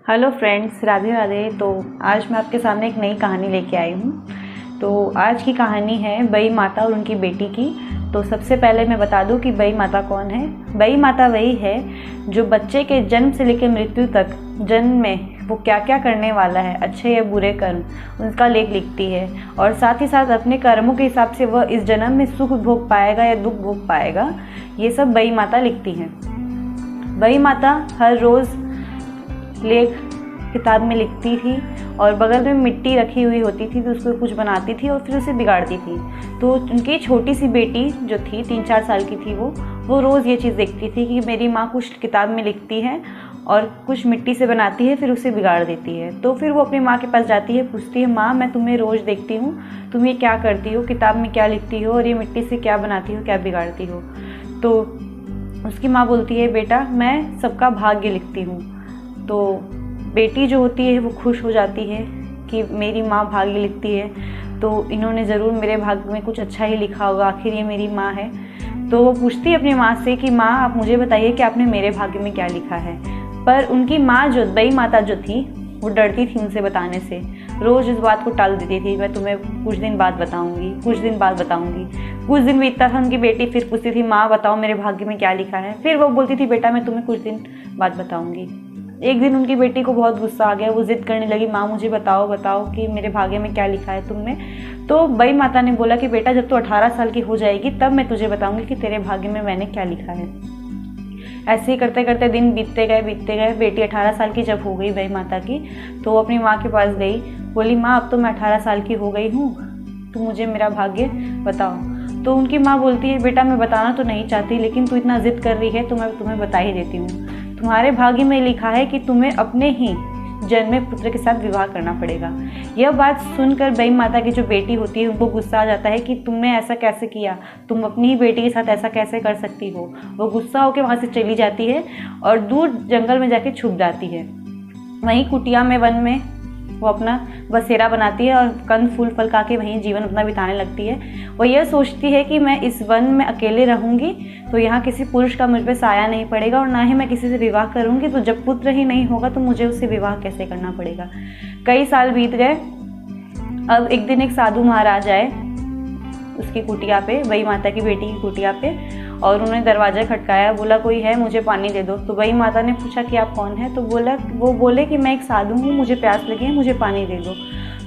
Hello friends, Radhe Radhe. तो आज मैं आपके सामने एक नई कहानी लेके आई हूँ। तो आज की कहानी है बई माता और उनकी बेटी की। तो सबसे पहले मैं बता दूँ कि बई माता कौन है। बई माता वही है जो बच्चे के जन्म से लेकर मृत्यु तक जन्म में वो क्या क्या करने वाला है, अच्छे या बुरे कर्म, उनका लेख लिखती है। और साथ ही साथ अपने कर्मों के हिसाब से वह इस जन्म में सुख भोग पाएगा या दुख भोग पाएगा, ये सब बई माता लिखती हैं। बई माता हर रोज़ लेख किताब में लिखती थी और बगल में मिट्टी रखी हुई होती थी तो उसको कुछ बनाती थी और फिर उसे बिगाड़ती थी। तो उनकी छोटी सी बेटी जो थी 3-4 साल की थी, वो रोज़ ये चीज़ देखती थी कि मेरी माँ कुछ किताब में लिखती है और कुछ मिट्टी से बनाती है, फिर उसे बिगाड़ देती है। तो फिर वो अपनी माँ के पास जाती है, पूछती है, माँ मैं तुम्हें रोज़ देखती हूँ, तुम ये क्या करती हो, किताब में क्या लिखती हो और ये मिट्टी से क्या बनाती हो, क्या बिगाड़ती हो। तो उसकी माँ बोलती है, बेटा मैं सबका भाग्य लिखती हूँ। तो बेटी जो होती है वो खुश हो जाती है कि मेरी माँ भाग्य लिखती है, तो इन्होंने ज़रूर मेरे भाग्य में कुछ अच्छा ही लिखा होगा, आखिर ये मेरी माँ है। तो वो पूछती है अपनी माँ से कि माँ आप मुझे बताइए कि आपने मेरे भाग्य में क्या लिखा है। पर उनकी माँ जो बई माता जो थी वो डरती थी उनसे बताने से, रोज़ इस बात को टाल देती थी, मैं तुम्हें कुछ दिन बाद बताऊँगी, कुछ दिन बाद बताऊँगी। कुछ दिन बीतता था, उनकी बेटी फिर पूछती थी, माँ बताओ मेरे भाग्य में क्या लिखा है। फिर वो बोलती थी, बेटा मैं तुम्हें कुछ दिन बाद बताऊँगी। एक दिन उनकी बेटी को बहुत गुस्सा आ गया, वो जिद करने लगी, माँ मुझे बताओ बताओ कि मेरे भाग्य में क्या लिखा है तुमने। तो बई माता ने बोला कि बेटा जब तू 18 साल की हो जाएगी तब मैं तुझे बताऊंगी कि तेरे भाग्य में मैंने क्या लिखा है। ऐसे ही करते करते दिन बीतते गए। बेटी 18 साल की जब हो गई बई माता की, तो वो अपनी माँ के पास गई, बोली, माँ अब तो मैं 18 साल की हो गई हूँ, तू मुझे मेरा भाग्य बताओ। तो उनकी माँ बोलती है, बेटा मैं बताना तो नहीं चाहती, लेकिन तू इतना जिद कर रही है तो मैं तुम्हें बता ही देती हूँ। तुम्हारे भाग्य में लिखा है कि तुम्हें अपने ही जन्म में पुत्र के साथ विवाह करना पड़ेगा। यह बात सुनकर बई माता की जो बेटी होती है उनको गुस्सा आ जाता है कि तुमने ऐसा कैसे किया, तुम अपनी ही बेटी के साथ ऐसा कैसे कर सकती हो। वो गुस्सा होकर वहाँ से चली जाती है और दूर जंगल में जाके छुप जाती है। वहीं कुटिया में, वन में वो अपना बसेरा बनाती है और कंद फूल फल खा के वहीं जीवन अपना बिताने लगती है। वो यह सोचती है कि मैं इस वन में अकेले रहूंगी तो यहाँ किसी पुरुष का मुझ पर साया नहीं पड़ेगा और ना ही मैं किसी से विवाह करूंगी, तो जब पुत्र ही नहीं होगा तो मुझे उससे विवाह कैसे करना पड़ेगा। कई साल बीत गए। अब एक दिन एक साधु महाराज आए उसकी कुटिया पे, बई माता की बेटी की कुटिया पे, और उन्होंने दरवाजा खटकाया, बोला कोई है, मुझे पानी दे दो। तो बई माता ने पूछा कि आप कौन है। तो वो बोले कि मैं एक साधु हूँ, मुझे प्यास लगी है, मुझे पानी दे दो।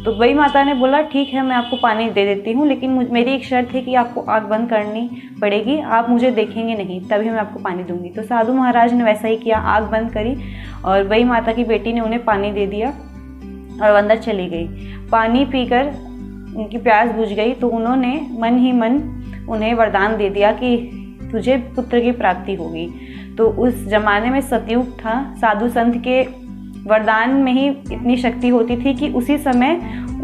तो बई माता ने बोला, ठीक है मैं आपको पानी दे देती हूँ, लेकिन मेरी एक शर्त है कि आपको आँख बंद करनी पड़ेगी, आप मुझे देखेंगे नहीं, तभी मैं आपको पानी दूंगी। तो साधु महाराज ने वैसा ही किया, आँख बंद करी और बई माता की बेटी ने उन्हें पानी दे दिया और अंदर चली गई। पानी पीकर उनकी प्यास बुझ गई तो उन्होंने मन ही मन उन्हें वरदान दे दिया कि तुझे पुत्र की प्राप्ति होगी। तो उस जमाने में सतयुग था, साधु संत के वरदान में ही इतनी शक्ति होती थी कि उसी समय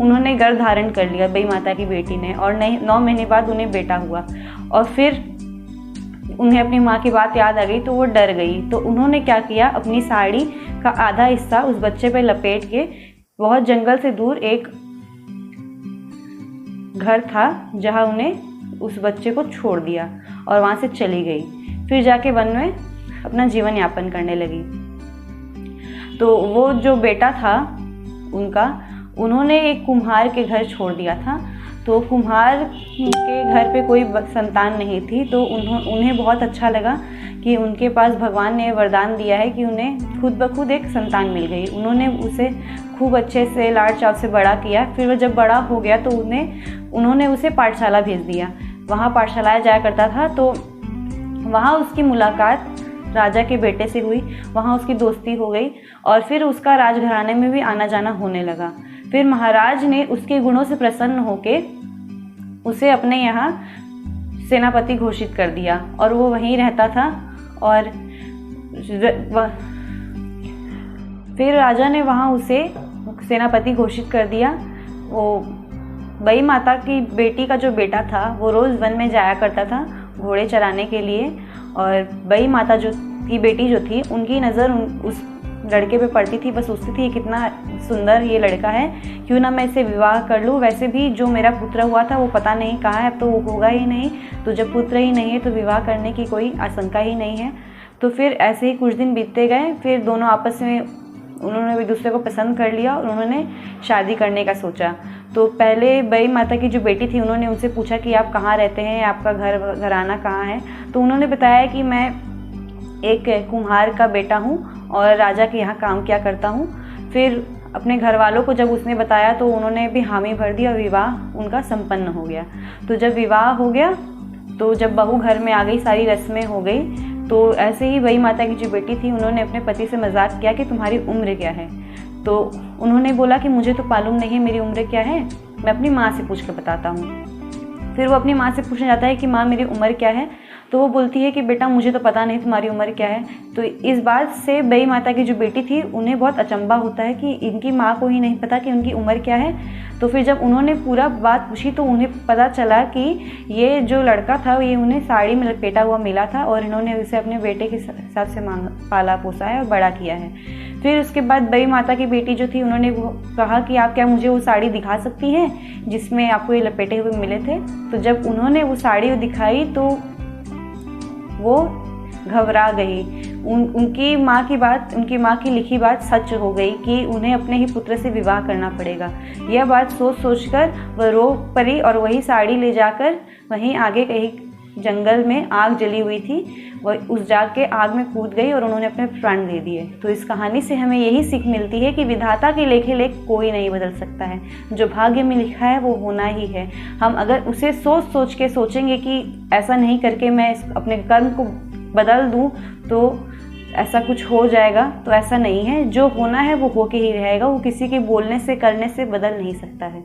उन्होंने गर्भ धारण कर लिया बई माता की बेटी ने, और 9 महीने बाद उन्हें बेटा हुआ। और फिर उन्हें अपनी माँ की बात याद आ गई तो वो डर गई। तो उन्होंने क्या किया, अपनी साड़ी का आधा हिस्सा उस बच्चे पे लपेट के बहुत जंगल से दूर एक घर था जहाँ उन्हें उस बच्चे को छोड़ दिया और वहाँ से चली गई। फिर जाके वन में अपना जीवन यापन करने लगी। तो वो जो बेटा था उनका, उन्होंने एक कुम्हार के घर छोड़ दिया था। तो कुम्हार के घर पे कोई संतान नहीं थी, तो उन्हें बहुत अच्छा लगा कि उनके पास भगवान ने वरदान दिया है कि उन्हें खुद ब खुद एक संतान मिल गई। उन्होंने उसे खूब अच्छे से लाड़ चाव से बड़ा किया। फिर वह जब बड़ा हो गया तो उन्होंने उसे पाठशाला भेज दिया। वहाँ पाठशालाएं जाया करता था, तो वहाँ उसकी मुलाकात राजा के बेटे से हुई, वहाँ उसकी दोस्ती हो गई और फिर उसका राजघराने में भी आना जाना होने लगा। फिर महाराज ने उसके गुणों से प्रसन्न होके उसे अपने यहाँ सेनापति घोषित कर दिया और वो वहीं रहता था। और फिर राजा ने वहाँ उसे सेनापति घोषित कर दिया। वो बई माता की बेटी का जो बेटा था वो रोज़ वन में जाया करता था घोड़े चराने के लिए, और बई माता की बेटी जो थी उनकी नज़र उस लड़के पे पड़ती थी, बस सोचती थी कितना सुंदर ये लड़का है, क्यों ना मैं इसे विवाह कर लूँ। वैसे भी जो मेरा पुत्र हुआ था वो पता नहीं कहाँ है, अब तो वो होगा ही नहीं, तो जब पुत्र ही नहीं है तो विवाह करने की कोई आशंका ही नहीं है। तो फिर ऐसे ही कुछ दिन बीतते गए। फिर दोनों आपस में उन्होंने एक दूसरे को पसंद कर लिया और उन्होंने शादी करने का सोचा। तो पहले बई माता की जो बेटी थी उन्होंने उनसे पूछा कि आप कहाँ रहते हैं, आपका घराना कहाँ है। तो उन्होंने बताया कि मैं एक कुम्हार का बेटा हूँ और राजा के यहाँ काम किया करता हूँ। फिर अपने घर वालों को जब उसने बताया तो उन्होंने भी हामी भर दी और विवाह उनका संपन्न हो गया। तो जब विवाह हो गया तो जब बहू घर में आ गई, सारी रस्में हो गई, तो ऐसे ही बई माता की जो बेटी थी उन्होंने अपने पति से मजाक किया कि तुम्हारी उम्र क्या है। तो उन्होंने बोला कि मुझे तो मालूम नहीं है मेरी उम्र क्या है, मैं अपनी माँ से पूछ कर बताता हूँ। फिर वो अपनी माँ से पूछने जाता है कि माँ मेरी उम्र क्या है। तो वो बोलती है कि बेटा मुझे तो पता नहीं तुम्हारी उम्र क्या है। तो इस बात से बई माता की जो बेटी थी उन्हें बहुत अचंभा होता है कि इनकी माँ को ही नहीं पता कि उनकी उम्र क्या है। तो फिर जब उन्होंने पूरा बात पूछी तो उन्हें पता चला कि ये जो लड़का था ये उन्हें साड़ी में लपेटा हुआ मिला था और इन्होंने उसे अपने बेटे के हिसाब से पाला पोसा है और बड़ा किया है। फिर उसके बाद बई माता की बेटी जो थी उन्होंने वो कहा कि आप क्या मुझे वो साड़ी दिखा सकती हैं जिसमें आपको ये लपेटे हुए मिले थे। तो जब उन्होंने वो साड़ी दिखाई तो वो घबरा गई। उनकी माँ की लिखी बात सच हो गई कि उन्हें अपने ही पुत्र से विवाह करना पड़ेगा। यह बात सोचकर वह रो पड़ी और वही साड़ी ले जाकर वहीं आगे कहीं जंगल में आग जली हुई थी, वह उस जाग के आग में कूद गई और उन्होंने अपने प्राण दे दिए। तो इस कहानी से हमें यही सीख मिलती है कि विधाता के लेखे लेख कोई नहीं बदल सकता है, जो भाग्य में लिखा है वो होना ही है। हम अगर उसे सोच के सोचेंगे कि ऐसा नहीं करके मैं अपने कर्म को बदल दूं तो ऐसा कुछ हो जाएगा, तो ऐसा नहीं है। जो होना है वो होके ही रहेगा, वो किसी के बोलने से करने से बदल नहीं सकता है।